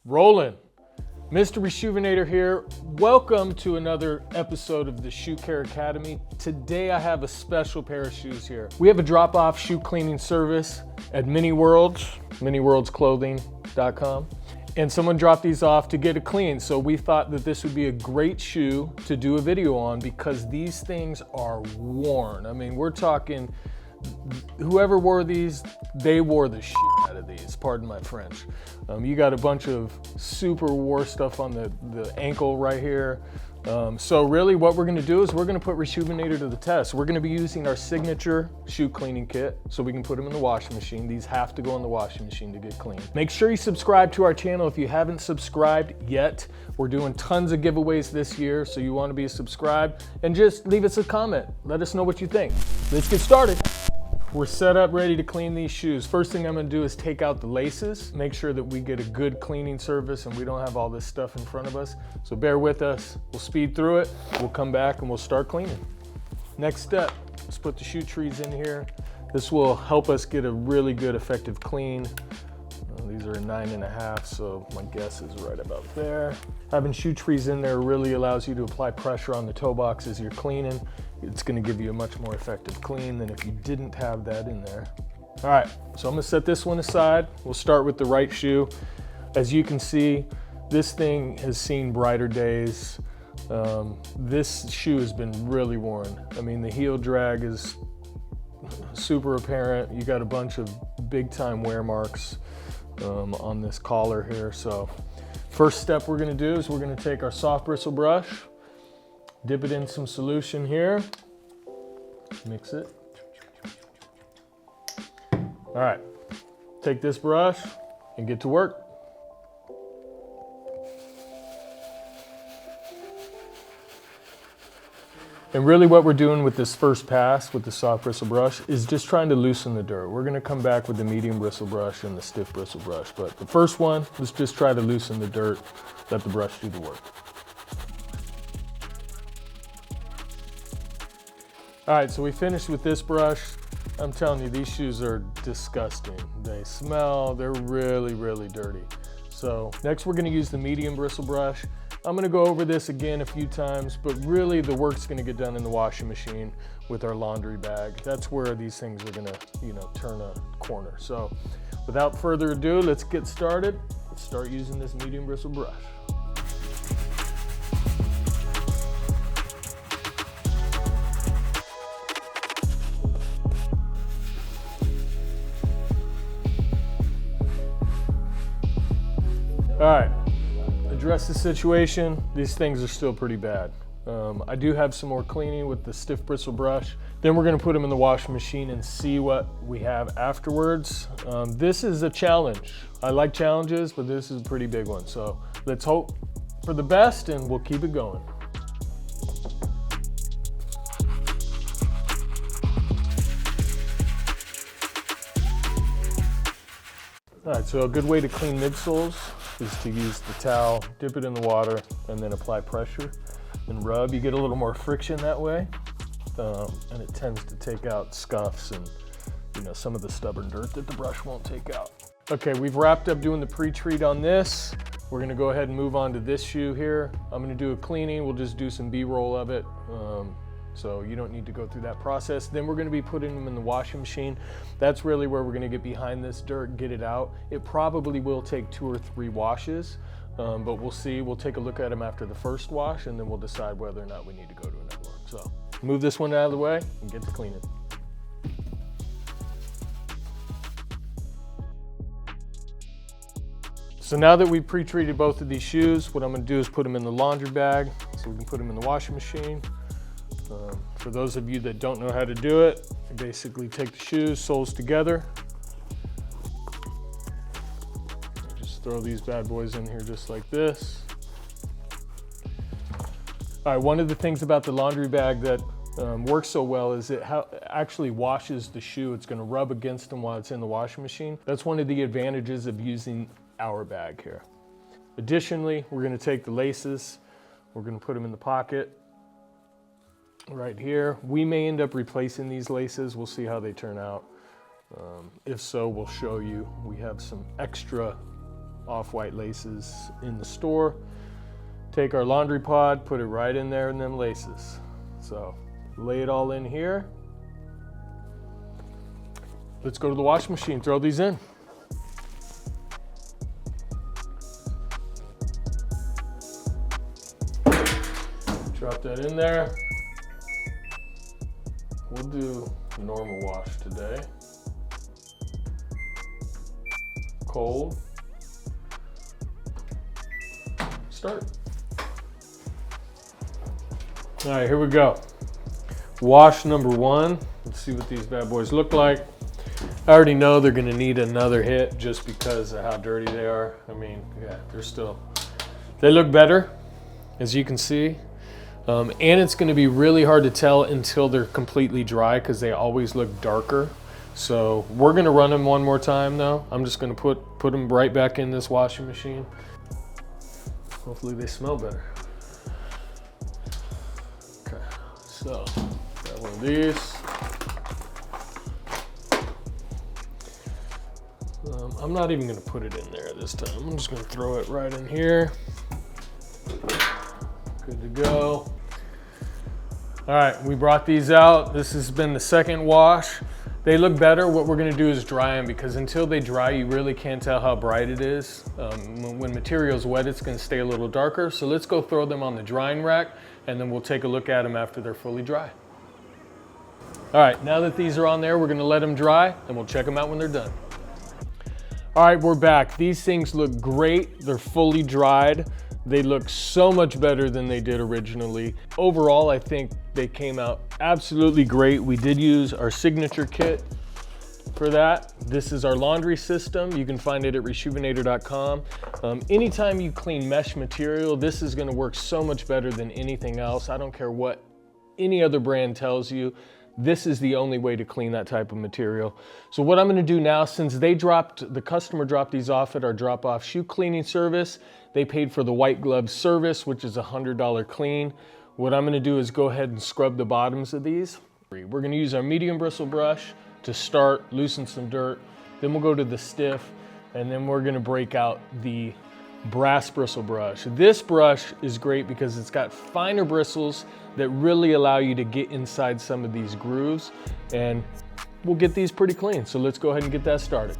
Rolling. Mr. Reshoevnator here. Welcome to another episode of the Shoe Care Academy. Today I have a special pair of shoes here. We have a drop-off shoe cleaning service at Mini Worlds, miniworldsclothing.com. And someone dropped these off to get it clean. So we thought that this would be a great shoe to do a video on because these things are worn. I mean, we're talking, whoever wore these, they wore the shit out of these, pardon my French. You got a bunch of super wore stuff on the ankle right here. So really what we're gonna do is we're gonna put Reshoevnator to the test. We're gonna be using our signature shoe cleaning kit so we can put them in the washing machine. These have to go in the washing machine to get clean. Make sure you subscribe to our channel if you haven't subscribed yet. We're doing tons of giveaways this year, so you wanna be subscribed and just leave us a comment. Let us know what you think. Let's get started. We're set up, ready to clean these shoes. First thing I'm gonna do is take out the laces, make sure that we get a good cleaning service and we don't have all this stuff in front of us. So bear with us, we'll speed through it, we'll come back and we'll start cleaning. Next step, let's put the shoe trees in here. This will help us get a really good effective clean. These are a 9.5, so my guess is right about there. Having shoe trees in there really allows you to apply pressure on the toe box as you're cleaning. It's gonna give you a much more effective clean than if you didn't have that in there. All right, so I'm gonna set this one aside. We'll start with the right shoe. As you can see, this thing has seen brighter days. This shoe has been really worn. I mean, the heel drag is super apparent. You got a bunch of big time wear marks on this collar here. So first step we're gonna do is we're gonna take our soft bristle brush, dip it in some solution here, mix it. All right, take this brush and get to work. And really what we're doing with this first pass with the soft bristle brush is just trying to loosen the dirt. We're gonna come back with the medium bristle brush and the stiff bristle brush, but the first one, let's just try to loosen the dirt, let the brush do the work. All right, so we finished with this brush. I'm telling you, these shoes are disgusting. They smell, they're really, really dirty. So next we're gonna use the medium bristle brush. I'm gonna go over this again a few times, but really the work's gonna get done in the washing machine with our laundry bag. That's where these things are gonna, turn a corner. So without further ado, let's get started. Let's start using this medium bristle brush. All right, address the situation. These things are still pretty bad. I do have some more cleaning with the stiff bristle brush. Then we're gonna put them in the washing machine and see what we have afterwards. This is a challenge. I like challenges, but this is a pretty big one. So let's hope for the best and we'll keep it going. All right, so a good way to clean midsoles is to use the towel, dip it in the water, and then apply pressure and rub. You get a little more friction that way, and it tends to take out scuffs and some of the stubborn dirt that the brush won't take out. Okay, we've wrapped up doing the pre-treat on this. We're gonna go ahead and move on to this shoe here. I'm gonna do a cleaning. We'll just do some B-roll of it. So you don't need to go through that process. Then we're gonna be putting them in the washing machine. That's really where we're gonna get behind this dirt, get it out. It probably will take 2 or 3 washes, but we'll see. We'll take a look at them after the first wash and then we'll decide whether or not we need to go to another one. So move this one out of the way and get to cleaning. So now that we've pre-treated both of these shoes, what I'm gonna do is put them in the laundry bag so we can put them in the washing machine. For those of you that don't know how to do it, you basically take the shoes, soles together. Just throw these bad boys in here just like this. All right, one of the things about the laundry bag that works so well is it actually washes the shoe. It's gonna rub against them while it's in the washing machine. That's one of the advantages of using our bag here. Additionally, we're gonna take the laces, we're gonna put them in the pocket right here. We may end up replacing these laces. We'll see how they turn out. If so, we'll show you. We have some extra off-white laces in the store. Take our laundry pod, put it right in there in them laces. So lay it all in here. Let's go to the washing machine, throw these in. Drop that in there. We'll do normal wash today. Cold. Start. All right, here we go. Wash number one. Let's see what these bad boys look like. I already know they're gonna need another hit just because of how dirty they are. I mean, yeah, they look better, as you can see. And it's gonna be really hard to tell until they're completely dry because they always look darker. So we're gonna run them one more time though. I'm just gonna put them right back in this washing machine. Hopefully they smell better. Okay, so got one of these. I'm not even gonna put it in there this time. I'm just gonna throw it right in here. Good to go. All right, we brought these out. This has been the second wash. They look better. What we're gonna do is dry them because until they dry, you really can't tell how bright it is. When material's wet, it's gonna stay a little darker. So let's go throw them on the drying rack and then we'll take a look at them after they're fully dry. All right, now that these are on there, we're gonna let them dry and we'll check them out when they're done. All right, we're back. These things look great. They're fully dried. They look so much better than they did originally. Overall, I think they came out absolutely great. We did use our signature kit for that. This is our laundry system. You can find it at reshoevn8er.com. Anytime you clean mesh material, this is gonna work so much better than anything else. I don't care what any other brand tells you. This is the only way to clean that type of material. So what I'm gonna do now, since the customer dropped these off at our drop-off shoe cleaning service, they paid for the white glove service, which is a $100 clean. What I'm gonna do is go ahead and scrub the bottoms of these. We're gonna use our medium bristle brush to start, loosen some dirt. Then we'll go to the stiff, and then we're gonna break out the brass bristle brush. This brush is great because it's got finer bristles that really allow you to get inside some of these grooves, and we'll get these pretty clean. So let's go ahead and get that started.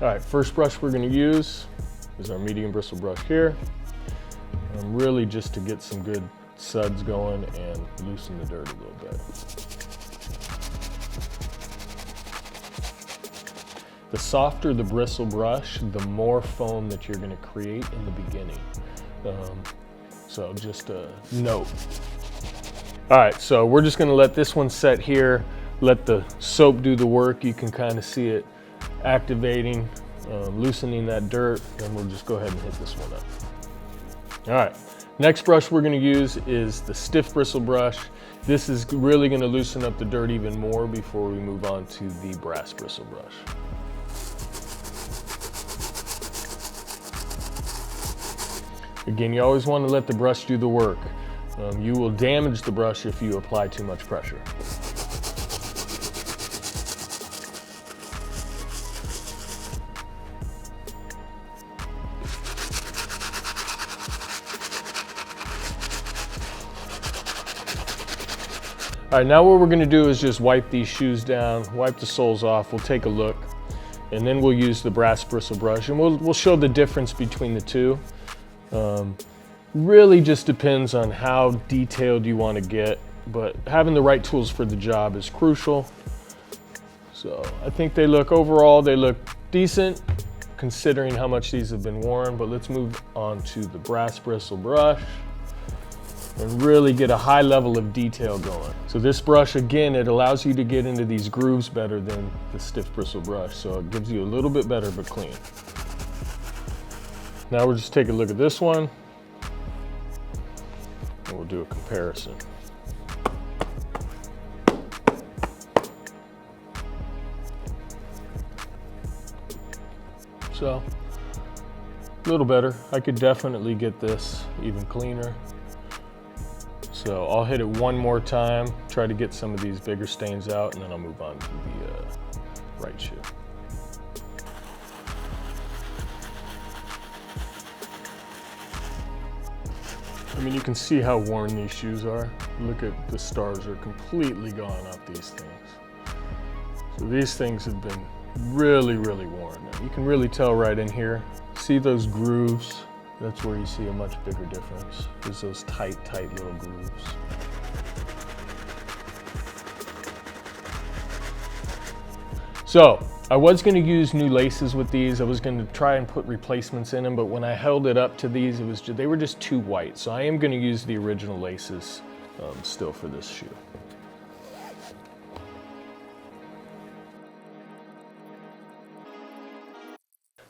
All right, first brush we're gonna use is our medium bristle brush here. Really just to get some good suds going and loosen the dirt a little bit. The softer the bristle brush, the more foam that you're gonna create in the beginning. So just a note. All right, so we're just gonna let this one set here, let the soap do the work. You can kind of see it activating, loosening that dirt, then we'll just go ahead and hit this one up. All right, next brush we're gonna use is the stiff bristle brush. This is really gonna loosen up the dirt even more before we move on to the brass bristle brush. Again, you always want to let the brush do the work. You will damage the brush if you apply too much pressure. All right, now what we're gonna do is just wipe these shoes down, wipe the soles off, we'll take a look, and then we'll use the brass bristle brush, and we'll show the difference between the two. Really just depends on how detailed you want to get, but having the right tools for the job is crucial. So I think overall they look decent considering how much these have been worn, but let's move on to the brass bristle brush and really get a high level of detail going. So this brush, again, it allows you to get into these grooves better than the stiff bristle brush, so it gives you a little bit better but clean. Now we'll just take a look at this one and we'll do a comparison. So, a little better. I could definitely get this even cleaner. So I'll hit it one more time, try to get some of these bigger stains out, and then I'll move on to the right shoe. I mean, you can see how worn these shoes are. Look at the stars are completely gone up these things. So these things have been really, really worn. You can really tell right in here. See those grooves? That's where you see a much bigger difference. There's those tight little grooves. So I was going to use new laces with these. I was going to try and put replacements in them, but when I held it up to these, they were just too white. So I am going to use the original laces still for this shoe.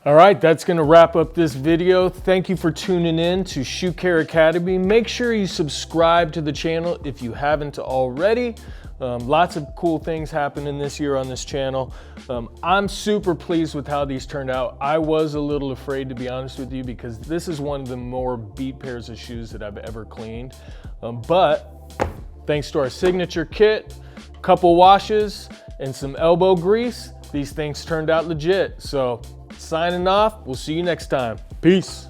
All right, that's going to wrap up this video. Thank you for tuning in to Shoe Care Academy. Make sure you subscribe to the channel if you haven't already. Lots of cool things happening this year on this channel. I'm super pleased with how these turned out. I was a little afraid, to be honest with you, because this is one of the more beat pairs of shoes that I've ever cleaned. But thanks to our signature kit, couple washes, and some elbow grease, these things turned out legit. So signing off, we'll see you next time. Peace.